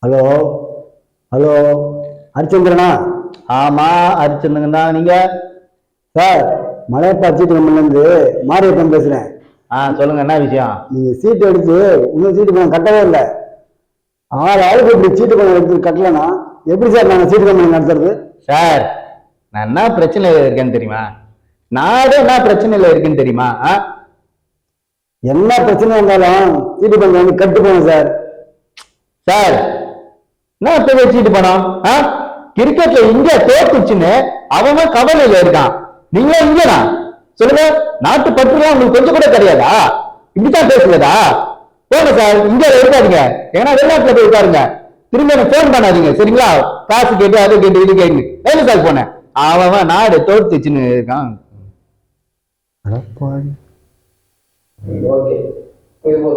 Hello hello ஹரிச்சந்திரனா? ஆமாம், ஹரிச்சந்திரன் தான். நீங்கள்? சார், மலையப்பா சீட்டு கம்பெனிலேருந்து மாரியப்பன் பேசுகிறேன். சொல்லுங்கள், என்ன விஷயம்? நீங்கள் சீட்டு அடித்து இன்னும் சீட்டு பணம் கட்டவே இல்லை. 6 ஆளுக்கு இப்படி சீட்டு பணம் எடுத்து கட்டலைன்னா எப்படி சார் நாங்கள் சீட்டு கம்பெனி நடத்துறது? சார், நான் என்ன பிரச்சனையில் இருக்கேன்னு தெரியுமா? நாடு என்ன பிரச்சனையில் இருக்குன்னு தெரியுமா? என்ன பிரச்சனை இருந்தாலும் சீட்டு பணம் வந்து கட்டு போகணும் சார். சார், என்ன இப்ப சீட்டு பணம்? கிரிக்கெட்ல இந்தியா தோத்துச்சுன்னு அவன் கவலையில இருக்கான். நீங்களும் இங்கடா சொல்லுங்க. நாட்டு பற்றுலாம் உங்களுக்கு கொஞ்சம் கூட கிடையாதா? இப்படித்தான் பேசுறதா? போங்க சார், இந்தியாவில் இருக்காதீங்க. ஏன்னா வெளிநாட்டுல போய் இருக்காருங்க. திரும்ப எனக்கு போன் பண்ணாதீங்க, சரிங்களா? காசு கேட்டு அதை கேட்டு இது கேட்டு எங்க சார் போனேன். அவன் நாடு தோத்துச்சுன்னு இருக்கான். அடப்பாவி. ஓகே.